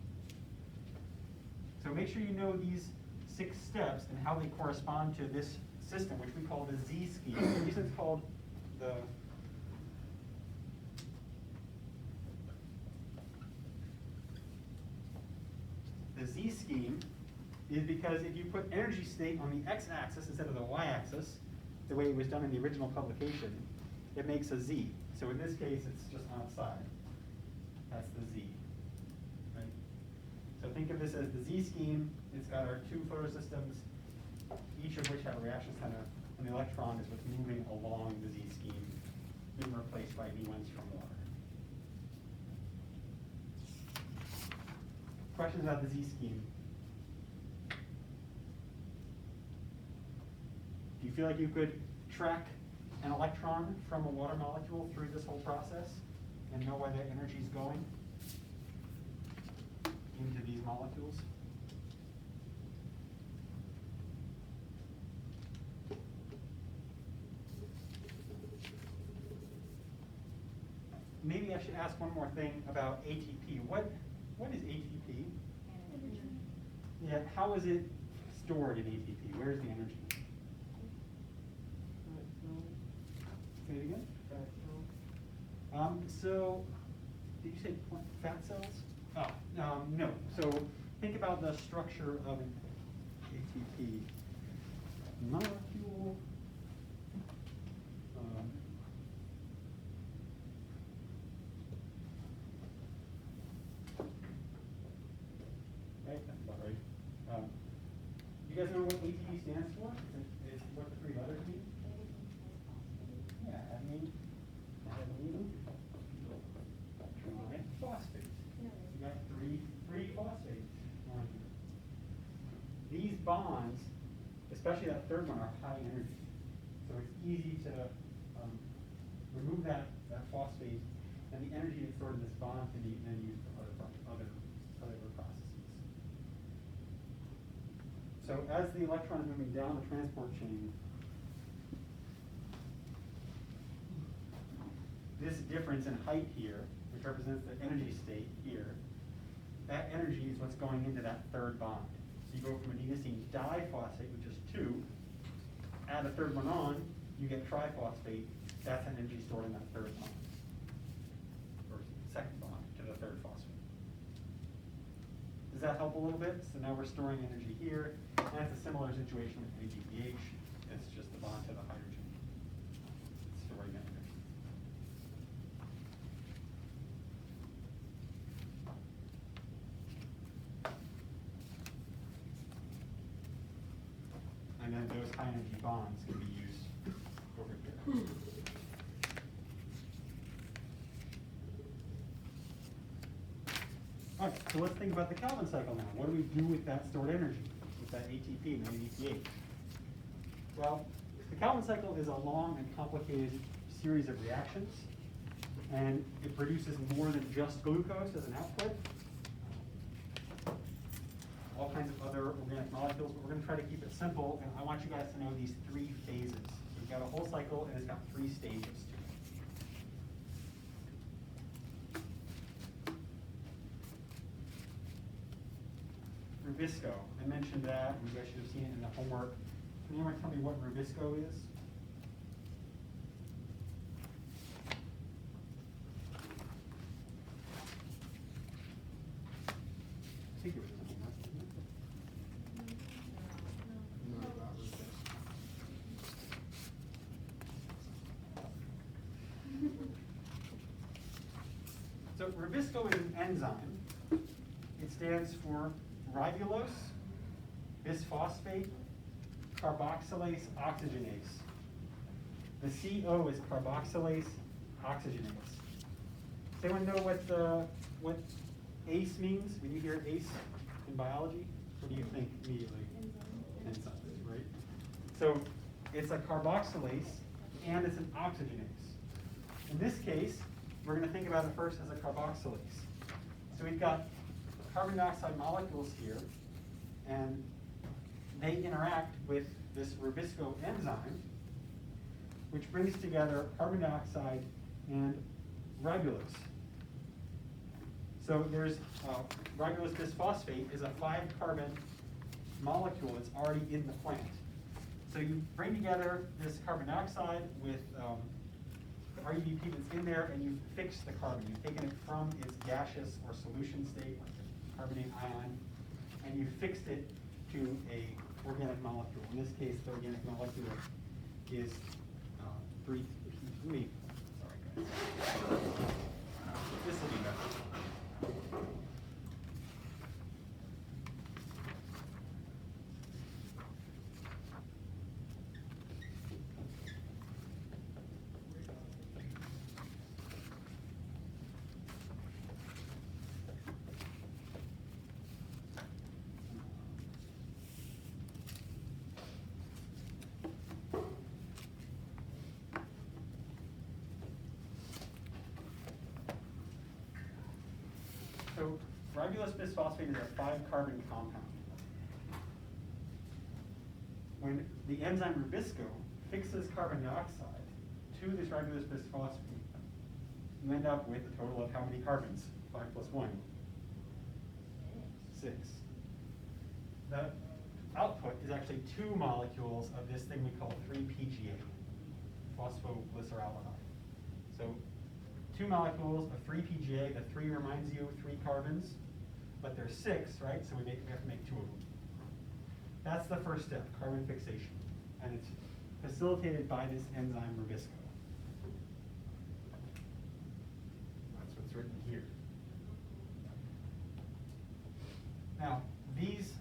So make sure you know these 6 steps and how they correspond to this system, which we call the Z scheme. The reason it's called the Z scheme is because if you put energy state on the x-axis instead of the y-axis, the way it was done in the original publication, it makes a Z. So in this case, it's just on its side. That's the Z. Right? So think of this as the Z scheme. It's got our 2 photosystems, each of which have a reaction center, and the electron is what's moving along the Z scheme, being replaced by new ones from water. Questions about the Z scheme? Do you feel like you could track an electron from a water molecule through this whole process and know where the energy is going into these molecules? Maybe I should ask one more thing about ATP. What is ATP? Energy. Yeah, how is it stored in ATP? Where is the energy? Say it again? So, did you say fat cells? Oh, no. So, think about the structure of an ATP molecule. Right, that's about right. You guys know what ATP stands for? It's what the 3 letters mean? Yeah, adenine, triphosphate. You got three phosphates on here. These bonds, especially that third one, are high energy. So it's easy to remove that phosphate, and the energy that's stored in this bond can be then used for other processes. So as the electron is moving down the transport chain, this difference in height here, which represents the energy state here, that energy is what's going into that third bond. So you go from adenosine diphosphate, which is 2, add a third one on, you get triphosphate. That's energy stored in that third bond, or second bond to the third phosphate. Does that help a little bit? So now we're storing energy here, and it's a similar situation with ADPH. It's just the bond to the hydrogen. It's storing that energy. And then those high energy bonds can be used over here. All right, so let's think about the Calvin cycle now. What do we do with that stored energy, with that ATP and ADPH? Well, the Calvin cycle is a long and complicated series of reactions, and it produces more than just glucose as an output. All kinds of other organic molecules, but we're going to try to keep it simple, and I want you guys to know these 3 phases. We've got a whole cycle, and it's got 3 stages to it. Rubisco, I mentioned that, you guys should have seen it in the homework. Can anyone tell me what Rubisco is? I think it was in the homework, wasn't it? Not about Rubisco. So Rubisco is an enzyme. It stands for ribulose, bisphosphate, carboxylase oxygenase. The CO is carboxylase oxygenase. Does anyone know what ACE means? When you hear ACE in biology, what do you think immediately? Enzyme, right? So it's a carboxylase and it's an oxygenase. In this case, we're going to think about it first as a carboxylase. So we've got carbon dioxide molecules here, and they interact with this Rubisco enzyme, which brings together carbon dioxide and ribulose. So there's ribulose bisphosphate is a 5-carbon molecule that's already in the plant. So you bring together this carbon dioxide with RUBP that's in there, and you fix the carbon. You've taken it from its gaseous or solution state, like the carbonate ion, and you fixed it to a organic molecule. In this case, the organic molecule is 3P3. Sorry, guys. This will be better. So ribulose bisphosphate is a 5-carbon compound. When the enzyme Rubisco fixes carbon dioxide to this ribulose bisphosphate, you end up with a total of how many carbons? 5 plus 1? 6. The output is actually 2 molecules of this thing we call 3-PGA, phosphoglyceraldehyde. So 2 molecules of 3-PGA. The 3 reminds you of 3 carbons, but there's 6, right? So we have to make 2 of them. That's the first step, carbon fixation, and it's facilitated by this enzyme Rubisco. That's what's written here. Now, these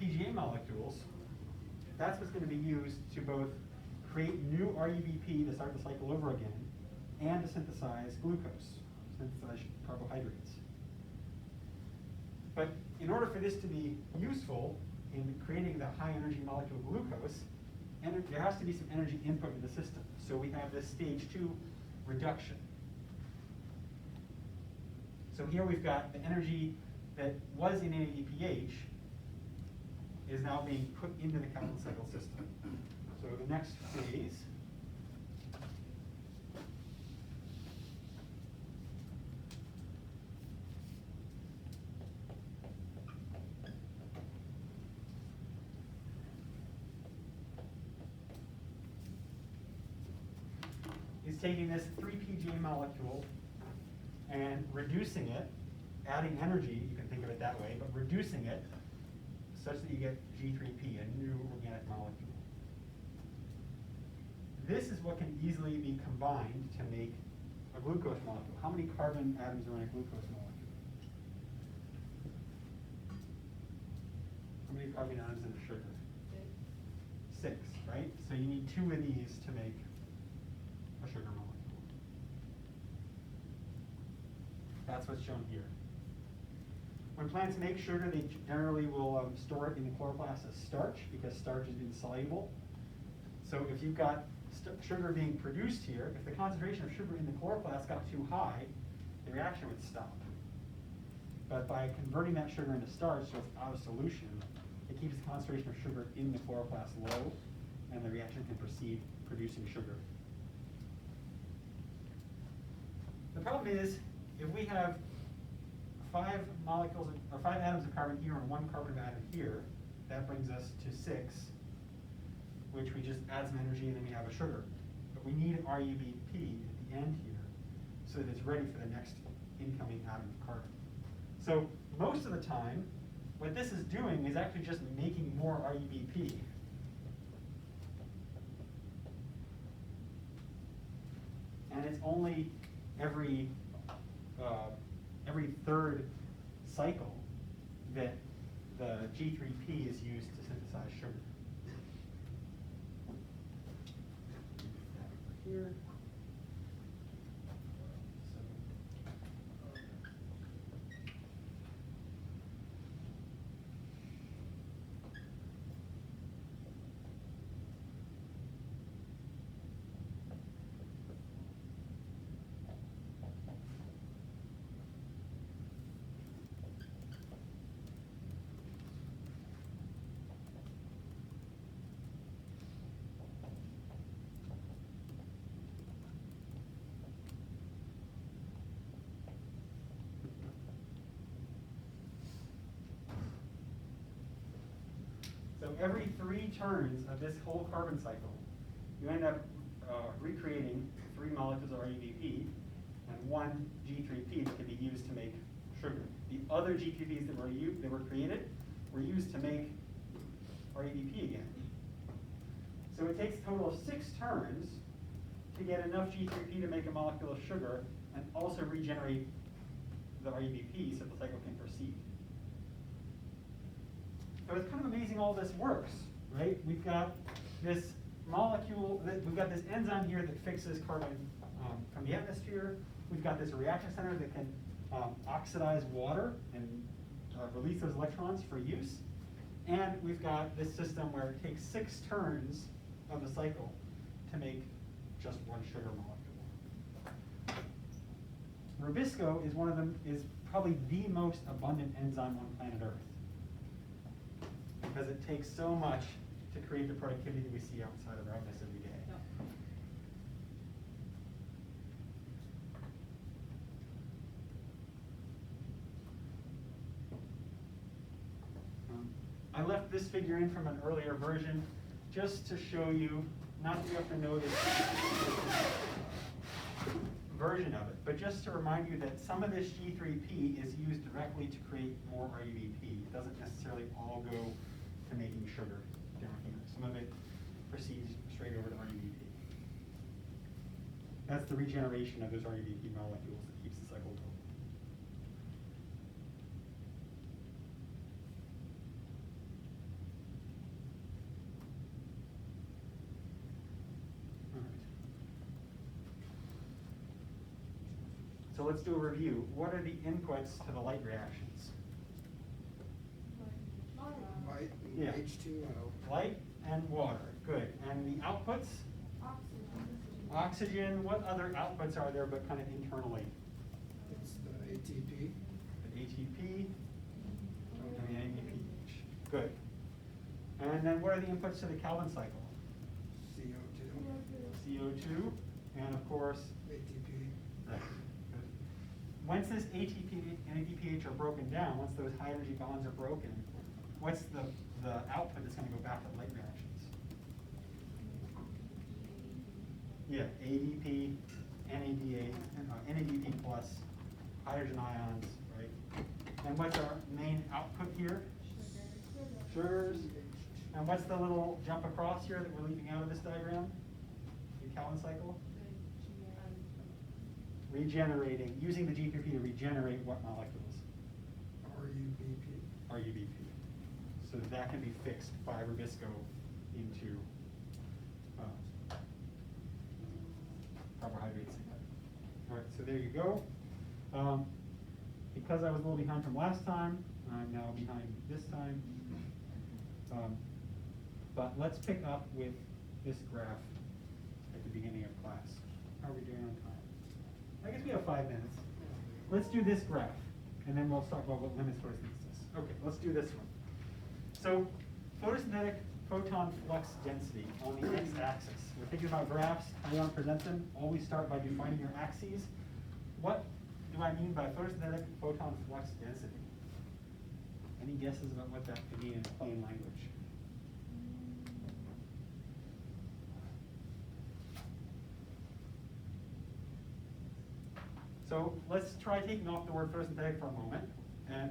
PGA molecules, that's what's going to be used to both create new RUBP to start the cycle over again, and to synthesize glucose, synthesize carbohydrates. But in order for this to be useful in creating the high energy molecule glucose, there has to be some energy input in the system. So we have this stage 2 reduction. So here we've got the energy that was in ADPH is now being put into the Calvin cycle system. So the next phase is taking this 3PJ molecule and reducing it, adding energy, you can think of it that way, but reducing it such that you get G3P, a new organic molecule. This is what can easily be combined to make a glucose molecule. How many carbon atoms are in a glucose molecule? How many carbon atoms in a sugar? 6, right? So you need 2 of these to make a sugar molecule. That's what's shown here. When plants make sugar, they generally will store it in the chloroplast as starch because starch is insoluble. So if you've got sugar being produced here, if the concentration of sugar in the chloroplast got too high, the reaction would stop. But by converting that sugar into starch, so it's out of solution, it keeps the concentration of sugar in the chloroplast low, and the reaction can proceed producing sugar. The problem is, if we have 5 molecules, or 5 atoms of carbon here and 1 carbon atom here, that brings us to 6, which we just add some energy and then we have a sugar. But we need RUBP at the end here so that it's ready for the next incoming atom of carbon. So most of the time, what this is doing is actually just making more RUBP. And it's only every 3rd cycle that the G3P is used to synthesize sugar. Here. So every 3 turns of this whole carbon cycle, you end up recreating 3 molecules of RUBP and 1 G3P that can be used to make sugar. The other G3Ps that were created were used to make RUBP again. So it takes a total of 6 turns to get enough G3P to make a molecule of sugar and also regenerate the RUBP so the cycle can proceed. So it's kind of amazing all this works, right? We've got this molecule, we've got this enzyme here that fixes carbon from the atmosphere. We've got this reaction center that can oxidize water and release those electrons for use. And we've got this system where it takes 6 turns of the cycle to make just 1 sugar molecule. Rubisco is probably the most abundant enzyme on planet Earth, because it takes so much to create the productivity that we see outside of our office every day. Yep. I left this figure in from an earlier version just to show you, not that you have to know this version of it, but just to remind you that some of this G3P is used directly to create more RUBP. It doesn't necessarily all go to making sugar. Some of it proceeds straight over to RUBP. That's the regeneration of those RUBP molecules that keeps the cycle going. All right. So let's do a review. What are the inputs to the light reactions? Light, Yeah. H2O. Light and water, good. And the outputs? Oxygen. What other outputs are there but kind of internally? It's the ATP. The ATP and the NADPH. Good. And then what are the inputs to the Calvin cycle? CO2. CO2, and of course, ATP. right. Good. Once this ATP and NADPH are broken down, once those high energy bonds are broken, what's the output that's going to go back to light reactions? Yeah, ADP, NADA, NADP plus, hydrogen ions, right? And what's our main output here? Sugars. And what's the little jump across here that we're leaving out of this diagram? The Calvin cycle? Regenerating, using the GPP to regenerate what molecules? RUBP. RUBP. So that can be fixed by Rubisco into carbohydrates. All right, so there you go. Because I was a little behind from last time, I'm now behind this time. But let's pick up with this graph at the beginning of class. How are we doing on time? I guess we have 5 minutes. Let's do this graph, and then we'll talk about what limits photosynthesis. Okay, let's do this one. So, photosynthetic photon flux density on the x-axis. We're thinking about graphs, how you want to present them. Always start by defining your axes. What do I mean by photosynthetic photon flux density? Any guesses about what that could mean in plain language? So let's try taking off the word photosynthetic for a moment.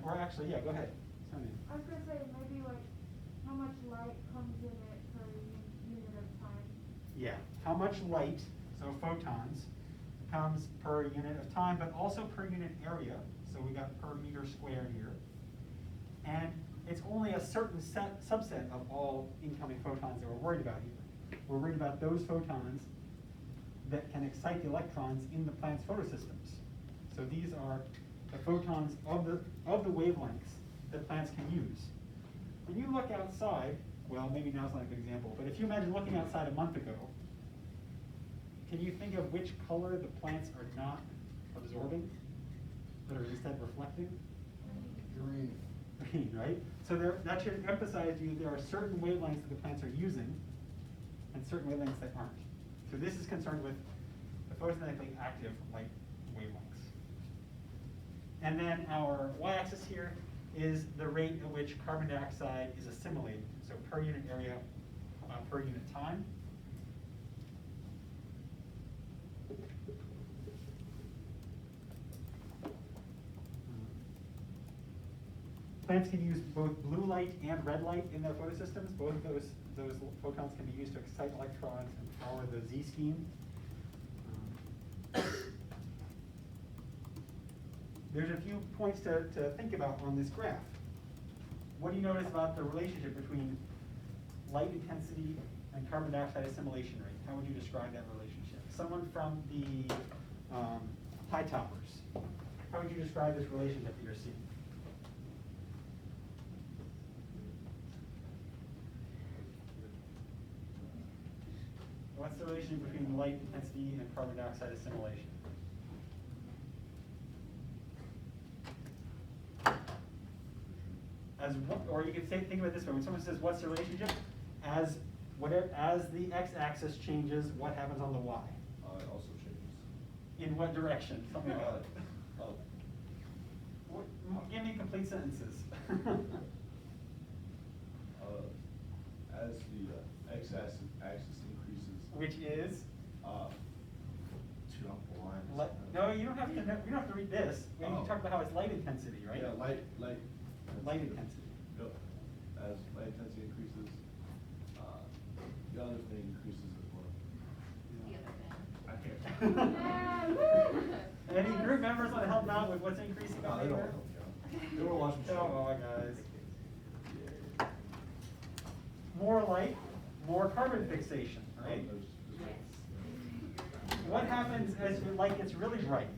Or actually, yeah, go ahead. Sonia. I was gonna say maybe like how much light comes in it per unit of time. Yeah, how much light, so photons, comes per unit of time, but also per unit area. So we got per meter squared here. And it's only a certain subset of all incoming photons that we're worried about here. We're worried about those photons that can excite the electrons in the plant's photosystems. So these are the photons of the wavelengths that plants can use. When you look outside, well, maybe now's not a good example, but if you imagine looking outside a month ago, can you think of which color the plants are not absorbing, but are instead reflecting? Green. Green, right? So that should emphasize to you there are certain wavelengths that the plants are using and certain wavelengths that aren't. So this is concerned with the photosynthetically active light wavelengths. And then our y-axis here is the rate at which carbon dioxide is assimilated. So per unit area, per unit time. Plants can use both blue light and red light in their photosystems. Both of those photons can be used to excite electrons and power the Z scheme. There's a few points to think about on this graph. What do you notice about the relationship between light intensity and carbon dioxide assimilation rate? How would you describe that relationship? Someone from the high toppers, how would you describe this relationship that you're seeing? What's the relationship between light intensity and carbon dioxide assimilation? Or you could think of it this way: when someone says, "What's the relationship?" As the x-axis changes, what happens on the y? It also changes. In what direction? Something about it. Oh. Give me complete sentences. As the x-axis increases. Which is? Two up the line. No, you don't have to. You don't have to read this. We need to talk about how it's light intensity, right? Yeah, light. Light intensity. Yep. As light intensity increases, the other thing increases as well. The other thing. I can't. Any group members want to help out with what's increasing No, on they don't here? help you out. They were watching the Come show. on, guys. More light, more carbon fixation, right? What happens as your light gets really bright?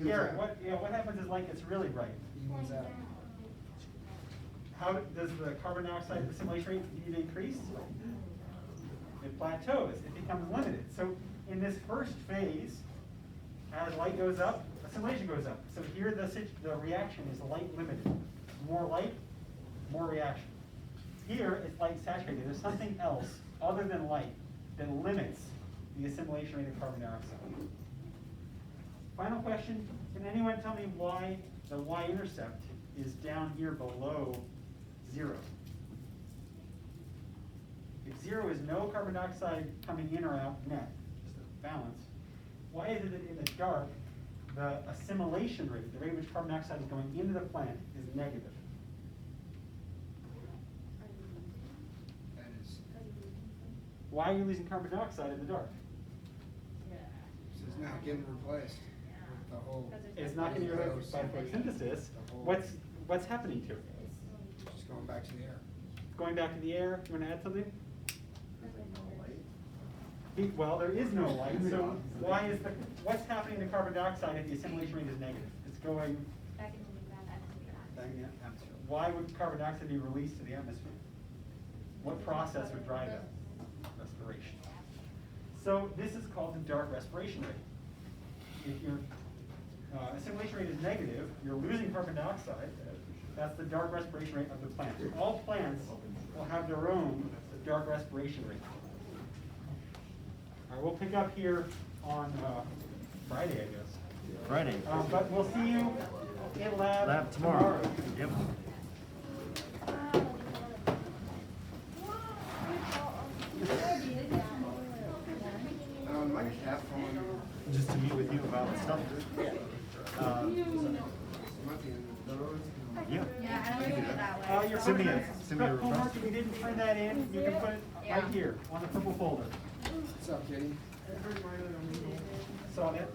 Garrett, what happens as light gets really bright? Evens out. How does the carbon dioxide assimilation rate continue to increase? It plateaus. It becomes limited. So in this first phase, as light goes up, assimilation goes up. So here the reaction is light limited. More light, more reaction. Here it's light saturated. There's something else other than light that limits the assimilation rate of carbon dioxide. Final question, can anyone tell me why the y-intercept is down here below 0? If zero is no carbon dioxide coming in or out net, just a balance. Why is it that in the dark, the assimilation rate, the rate at which carbon dioxide is going into the plant, is negative? That is, Why are you losing carbon dioxide in the dark? so it's not getting replaced with the whole. It's not getting replaced by photosynthesis. What's happening to it? Just going back to the air. Going back to the air, you want to add something? Well, there is no light, so why is what's happening to carbon dioxide if the assimilation rate is negative? It's going, Back into the atmosphere. why would carbon dioxide be released to the atmosphere? What process would drive that? Respiration. So this is called the dark respiration rate. If your assimilation rate is negative, you're losing carbon dioxide. That's the dark respiration rate of the plant. All plants will have their own dark respiration rate. All right, we'll pick up here on Friday, I guess. Friday. But we'll see you in lab Tomorrow. Yep. My cap on. Just to meet with you about stuff. Yeah. Yeah, I don't do it that way. Your Send me a- homework, send me a homework, request. if you didn't turn that in, you can put it right here on the purple folder. What's up, Kitty? Saw that?